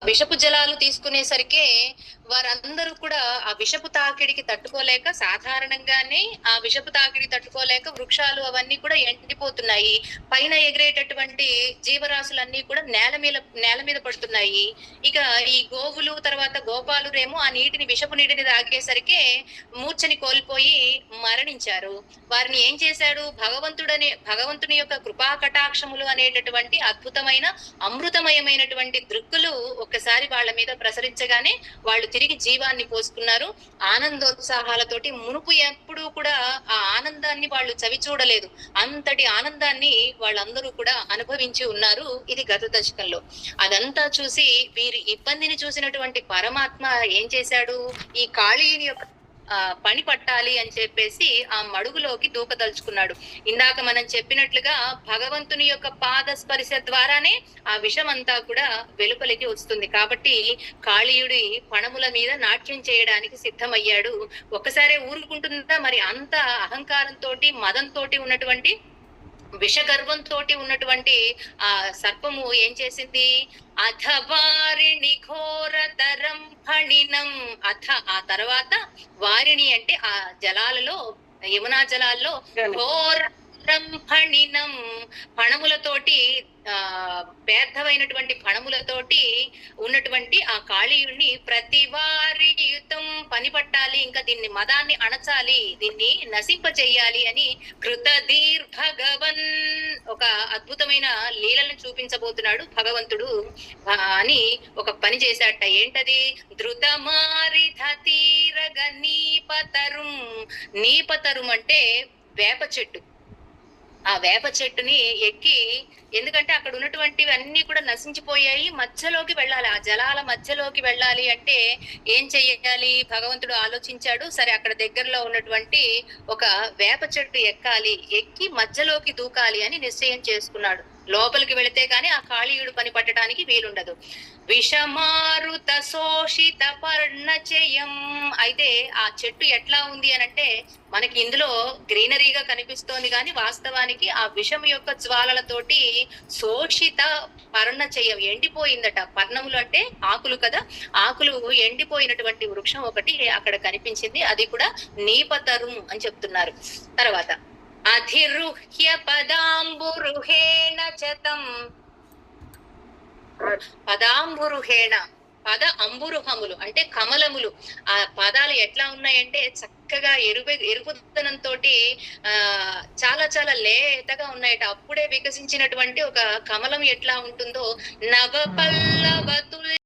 విషపు జలాలు తీసుకునేసరికి వారందరూ కూడా ఆ విషపు తాకిడికి తట్టుకోలేక సాధారణంగానే ఆ విషపు తాకిడి తట్టుకోలేక వృక్షాలు అవన్నీ కూడా ఎండిపోతున్నాయి. పైన ఎగిరేటటువంటి జీవరాశులన్నీ కూడా నేల మీద పడుతున్నాయి. ఇక ఈ గోవులు తర్వాత గోపాలురేమో ఆ విషపు నీటిని తాగేసరికి మూర్ఛని కోల్పోయి మరణించారు. వారిని ఏం చేశాడు భగవంతుని యొక్క కృపా కటాక్షములు అనేటటువంటి అద్భుతమైన అమృతమయమైనటువంటి దృక్కులు ఒక్కసారి వాళ్ళ మీద ప్రసరించగానే వాళ్ళు తిరిగి జీవాన్ని పోసుకున్నారు. ఆనందోత్సాహాలతోటి మునుపు ఎప్పుడూ కూడా ఆ ఆనందాన్ని వాళ్ళు చవి చూడలేదు. అంతటి ఆనందాన్ని వాళ్ళందరూ కూడా అనుభవించి ఉన్నారు. ఇది గత దశకంలో. అదంతా చూసి వీరి ఇబ్బందిని చూసినటువంటి పరమాత్మ ఏం చేశాడు, ఈ కాళీయుని యొక్క పని పట్టాలి అని చెప్పేసి ఆ మడుగులోకి దూకదలుచుకున్నాడు. ఇందాక మనం చెప్పినట్లుగా భగవంతుని యొక్క పాద స్పర్శ ద్వారానే ఆ విషం అంతా కూడా వెలుపలికి వస్తుంది. కాబట్టి కాళీయుడి పణముల మీద నాట్యం చేయడానికి సిద్ధమయ్యాడు. ఒక్కసారే ఊరుకుంటుందా మరి? అంత అహంకారంతో మదంతో ఉన్నటువంటి విషగర్వంతో ఉన్నటువంటి ఆ సర్పము ఏం చేసింది, అథవారిణి ఘోరతరం ఫణినం. ఆ తర్వాత వారిని అంటే ఆ జలాలలో, యమునా జలాల్లో ఘోర ఫణినం, పణములతోటి పేర్ధమైనటువంటి పణములతోటి ఉన్నటువంటి ఆ కాళీయుడిని ప్రతివారియుతం పని పట్టాలి, ఇంకా దీన్ని మదాన్ని అణచాలి, దీన్ని నశింప చెయ్యాలి అని కృతదీర్భగవన్ ఒక అద్భుతమైన లీలను చూపించబోతున్నాడు భగవంతుడు అని ఒక పని చేశాట. ఏంటది? ధృతమారిధ తీరగ నీపతరుం. నీపతరుం అంటే వేప చెట్టు. ఆ వేప చెట్టుని ఎక్కి, ఎందుకంటే అక్కడ ఉన్నటువంటివి అన్ని కూడా నశించిపోయాయి, మధ్యలోకి వెళ్ళాలి, ఆ జలాల మధ్యలోకి వెళ్ళాలి అంటే ఏం చెయ్యాలి? భగవంతుడు ఆలోచించాడు. సరే, అక్కడ దగ్గరలో ఉన్నటువంటి ఒక వేప చెట్టు ఎక్కాలి, ఎక్కి మధ్యలోకి దూకాలి అని నిశ్చయం చేసుకున్నాడు. లోపలికి వెళితే గాని ఆ కాళీయుడు పని పట్టడానికి వీలుండదు. విషమారుత శోషిత పర్ణచయం. అయితే ఆ చెట్టు ఎట్లా ఉంది అని అంటే మనకి ఇందులో గ్రీనరీగా కనిపిస్తోంది, కానీ వాస్తవానికి ఆ విషం యొక్క జ్వాలలతోటి శోషిత పర్ణచయం ఎండిపోయిందట. పర్ణములు అంటే ఆకులు కదా, ఆకులు ఎండిపోయినటువంటి వృక్షం ఒకటి అక్కడ కనిపించింది. అది కూడా నీపతరుం అని చెప్తున్నారు. తర్వాత అధిరుహ్య పదాంబురుహేణ చతం. పదాంబురుహేణ, పద అంబురుహములు అంటే కమలములు. ఆ పదాలు ఎట్లా ఉన్నాయంటే చక్కగా ఎరుపుదనంతో చాలా చాలా లేతగా ఉన్నాయట. అప్పుడే వికసించినటువంటి ఒక కమలం ఎట్లా ఉంటుందో, నవపల్లవతుల్